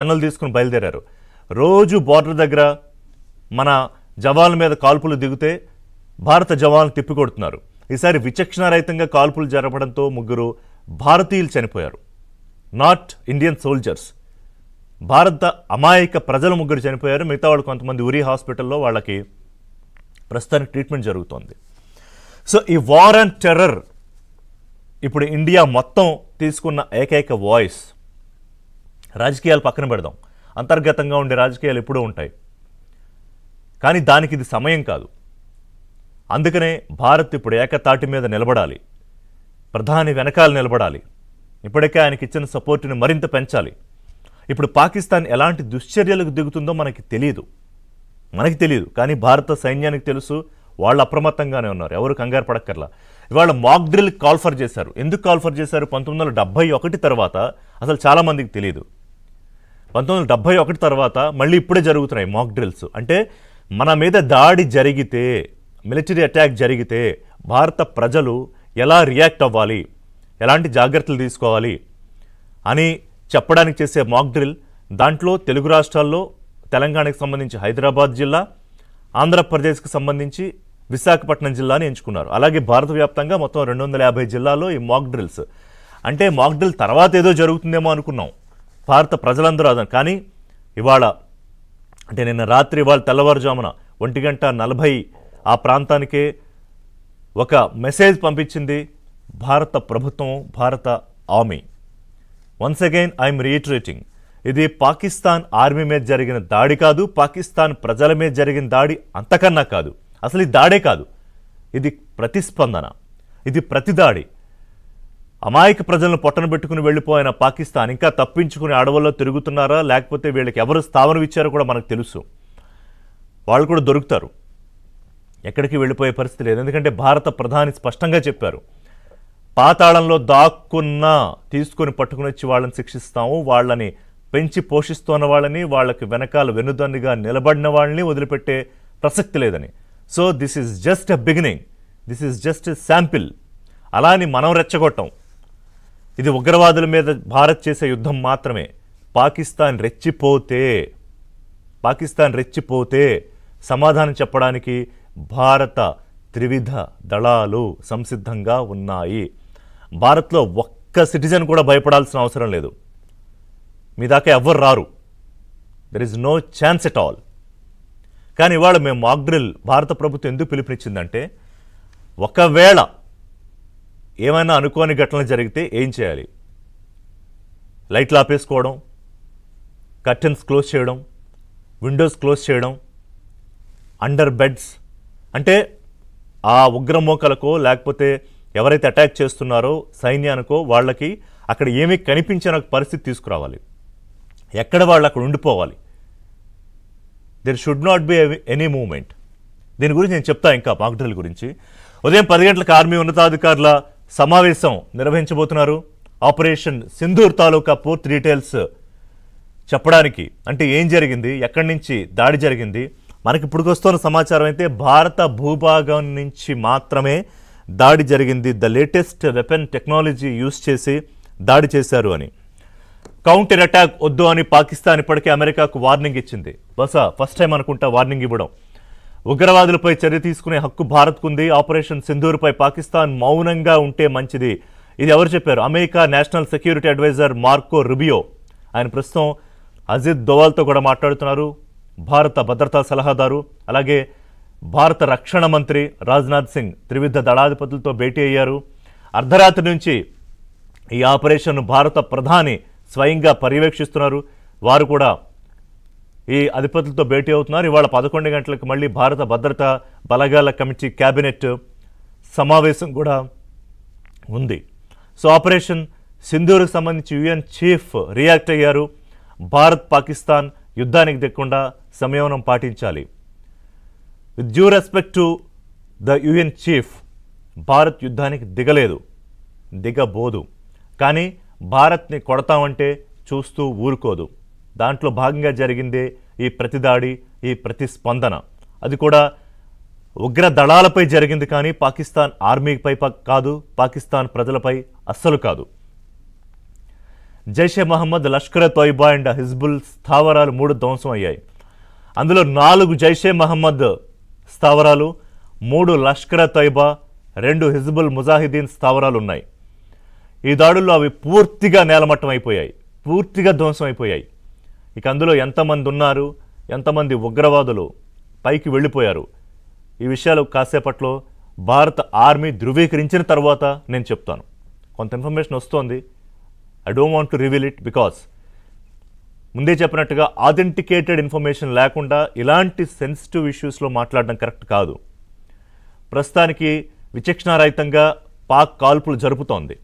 గన్నులు తీసుకుని బయలుదేరారు. రోజు బోర్డర్ దగ్గర మన జవాన్ల మీద కాల్పులు దిగితే భారత జవాన్లు తిప్పికొడుతున్నారు. ఈసారి విచక్షణారహితంగా కాల్పులు జరపడంతో 3 భారతీయులు చనిపోయారు. నాట్ ఇండియన్ సోల్జర్స్, భారత అమాయక ప్రజలు 3 చనిపోయారు. మిగతా వాళ్ళు కొంతమంది ఉరి హాస్పిటల్లో వాళ్ళకి ప్రస్తుతానికి ట్రీట్మెంట్ జరుగుతోంది. సో ఈ వార్ అండ్ టెర్రర్ ఇప్పుడు ఇండియా మొత్తం తీసుకున్న ఏకైక వాయిస్. రాజకీయాలు పక్కన పెడదాం, అంతర్గతంగా ఉండే రాజకీయాలు ఎప్పుడూ ఉంటాయి, కానీ దానికి ఇది సమయం కాదు. అందుకనే భారత్ ఇప్పుడు ఏకతాటి మీద నిలబడాలి, ప్రధాని వెనకాల నిలబడాలి. ఇప్పటికే ఆయనకి ఇచ్చిన సపోర్టుని మరింత పెంచాలి. ఇప్పుడు పాకిస్తాన్ ఎలాంటి దుశ్చర్యలకు దిగుతుందో మనకి తెలియదు, కానీ భారత సైన్యానికి తెలుసు. వాళ్ళు అప్రమత్తంగానే ఉన్నారు, ఎవరు కంగారు పడక్కర్లా. ఇవాళ మాక్ డ్రిల్ కాల్ఫర్ చేశారు. ఎందుకు కాల్ఫర్ చేశారు? 1971 తర్వాత అసలు చాలామందికి తెలియదు. 1971 తర్వాత మళ్ళీ ఇప్పుడే జరుగుతున్నాయి మాక్ డ్రిల్స్. అంటే మన మీద దాడి జరిగితే, మిలిటరీ అటాక్ జరిగితే భారత ప్రజలు ఎలా రియాక్ట్ అవ్వాలి, ఎలాంటి జాగ్రత్తలు తీసుకోవాలి అని చెప్పడానికి చేసే మాక్ డ్రిల్. దాంట్లో తెలుగు రాష్ట్రాల్లో తెలంగాణకు సంబంధించి హైదరాబాద్ జిల్లా, ఆంధ్రప్రదేశ్కి సంబంధించి విశాఖపట్నం జిల్లాని ఎంచుకున్నారు. అలాగే భారత వ్యాప్తంగా మొత్తం 250 జిల్లాల్లో ఈ మాక్ డ్రిల్స్. అంటే మాక్ డ్రిల్ తర్వాత ఏదో జరుగుతుందేమో అనుకున్నాం భారత ప్రజలందరూ అదని. కానీ ఇవాళ అంటే నిన్న రాత్రి, ఇవాళ తెల్లవారుజామున 1:40 ఆ ప్రాంతానికే ఒక మెసేజ్ పంపించింది భారత ప్రభుత్వం, భారత army. Once again I'm reiterating, ఇది పాకిస్తాన్ ఆర్మీ మీద జరిగిన దాడి కాదు, పాకిస్తాన్ ప్రజల మీద జరిగిన దాడి అంతకన్నా కాదు. అసలు ఈ దాడే కాదు, ఇది ప్రతిస్పందన, ఇది ప్రతిదాడి. అమాయక ప్రజలను పొట్టన పెట్టుకుని వెళ్ళిపోయిన పాకిస్తాన్ ఇంకా తప్పించుకుని అడవుల్లో తిరుగుతున్నారా, లేకపోతే వీళ్ళకి ఎవరు స్థావరం ఇచ్చారో కూడా మనకు తెలుసు. వాళ్ళు కూడా దొరుకుతారు, ఎక్కడికి వెళ్ళిపోయే పరిస్థితి లేదు. ఎందుకంటే భారత ప్రధాని స్పష్టంగా చెప్పారు, పాతాళంలో దాక్కున్నా తీసుకొని పట్టుకుని వచ్చి వాళ్ళని శిక్షిస్తాము, వాళ్ళని పెంచి పోషిస్తున్న వాళ్ళని, వాళ్ళకి వెనకాల వెన్నుదన్నుగా నిలబడిన వాళ్ళని వదిలిపెట్టే ప్రసక్తి లేదని. So this is just a beginning, this is just a sample. అలా అని మనం రెచ్చగొట్టం. ఇది ఉగ్రవాదుల మీద భారత్ చేసే యుద్ధం మాత్రమే. పాకిస్తాన్ రెచ్చిపోతే సమాధానం చెప్పడానికి భారత త్రివిధ దళాలు సంసిద్ధంగా ఉన్నాయి. భారత్లో ఒక్క సిటిజన్ కూడా భయపడాల్సిన అవసరం లేదు. మీ దాకా ఎవ్వరు రారు, there is no chance at all. కానీ ఇవాళ మేము మాక్ డ్రిల్ భారత ప్రభుత్వం ఎందుకు పిలుపునిచ్చిందంటే, ఒకవేళ ఏమైనా అనుకోని ఘటనలు జరిగితే ఏం చేయాలి? లైట్లు ఆపేసుకోవడం, కర్టెన్స్ క్లోజ్ చేయడం, విండోస్ క్లోజ్ చేయడం, అండర్ బెడ్స్. అంటే ఆ ఉగ్రమోకలకో లేకపోతే ఎవరైతే అటాక్ చేస్తున్నారో సైన్యానికో వాళ్ళకి అక్కడ ఏమీ కనిపించని పరిస్థితి తీసుకురావాలి. ఎక్కడ వాళ్ళు అక్కడ ఉండిపోవాలి. There should not be any movement. దీని గురించి నేను చెప్తా ఇంకా మాక్ డ్రిల్ గురించి. ఉదయం 10 గంటలకు ఆర్మీ ఉన్నతాధికారుల సమావేశం నిర్వహించబోతున్నారు. ఆపరేషన్ సింధూర్ తాలూకా పూర్తి డీటెయిల్స్ చెప్పడానికి, అంటే ఏం జరిగింది, ఎక్కడి నుంచి దాడి జరిగింది. మనకి ఇప్పుడుకొస్తున్న సమాచారం అయితే భారత భూభాగం నుంచి మాత్రమే దాడి జరిగింది, the latest weapon technology use చేసి దాడి చేశారు అని. కౌంటర్ అటాక్ వద్దు అని పాకిస్తాన్ ఇప్పటికే అమెరికాకు వార్నింగ్ ఇచ్చింది. బహుశా ఫస్ట్ టైం అనుకుంటా వార్నింగ్ ఇవ్వడం. ఉగ్రవాదులపై చర్య తీసుకునే హక్కు భారత్కుంది. ఆపరేషన్ సింధూర్పై పాకిస్తాన్ మౌనంగా ఉంటే మంచిది. ఇది ఎవరు చెప్పారు? America national security adviser Marco Rubio. ఆయన ప్రస్తుతం అజిత్ దోవల్తో కూడా మాట్లాడుతున్నారు, భారత భద్రతా సలహాదారు. అలాగే భారత రక్షణ మంత్రి రాజ్నాథ్ సింగ్ త్రివిధ దళాధిపతులతో భేటీ అయ్యారు. అర్ధరాత్రి నుంచి ఈ ఆపరేషన్ భారత ప్రధాని స్వయంగా పర్యవేక్షిస్తున్నారు. వారు కూడా ఈ అధిపతులతో భేటీ అవుతున్నారు. ఇవాళ 11 గంటలకు మళ్ళీ భారత భద్రతా బలగాల కమిటీ క్యాబినెట్ సమావేశం కూడా ఉంది. సో ఆపరేషన్ సింధూర్కి సంబంధించి యుఎన్ చీఫ్ రియాక్ట్ అయ్యారు. భారత్ పాకిస్తాన్ యుద్ధానికి దిగకుండా సంయమనం పాటించాలి. With due respect to the UN chief, Bharat యుద్ధానికి దిగబోదు. కానీ భారత్ని కొడతామంటే చూస్తూ ఊరుకోదు. దాంట్లో భాగంగా జరిగిందే ఈ ప్రతిదాడి, ఈ ప్రతిస్పందన. అది కూడా ఉగ్ర దళాలపై జరిగింది, కానీ పాకిస్తాన్ ఆర్మీపై కాదు, పాకిస్తాన్ ప్రజలపై అస్సలు కాదు. జైషే మహమ్మద్, లష్కర్ తోయిబా అండ్ హిజ్బుల్ స్థావరాలు 3 ధ్వంసం అయ్యాయి. అందులో 4 జైషే మహమ్మద్ స్థావరాలు, 3 లష్కర్ తోయిబా, 2 హిజ్బుల్ ముజాహిదీన్ స్థావరాలు ఉన్నాయి. ఈ దాడుల్లో అవి పూర్తిగా నేలమట్టం అయిపోయాయి, పూర్తిగా ధ్వంసం అయిపోయాయి. ఇక అందులో ఎంతమంది ఉన్నారు, ఎంతమంది ఉగ్రవాదులు పైకి వెళ్ళిపోయారు, ఈ విషయాలు కాసేపట్లో భారత ఆర్మీ ధృవీకరించిన తర్వాత నేను చెప్తాను. కొంత ఇన్ఫర్మేషన్ వస్తోంది. I don't want to reveal it because ముందే చెప్పినట్టుగా ఆథెంటికేటెడ్ ఇన్ఫర్మేషన్ లేకుండా ఇలాంటి సెన్సిటివ్ ఇష్యూస్లో మాట్లాడడం కరెక్ట్ కాదు. ప్రస్తుతానికి విచక్షణారహితంగా పాక్ కాల్పులు జరుపుతోంది.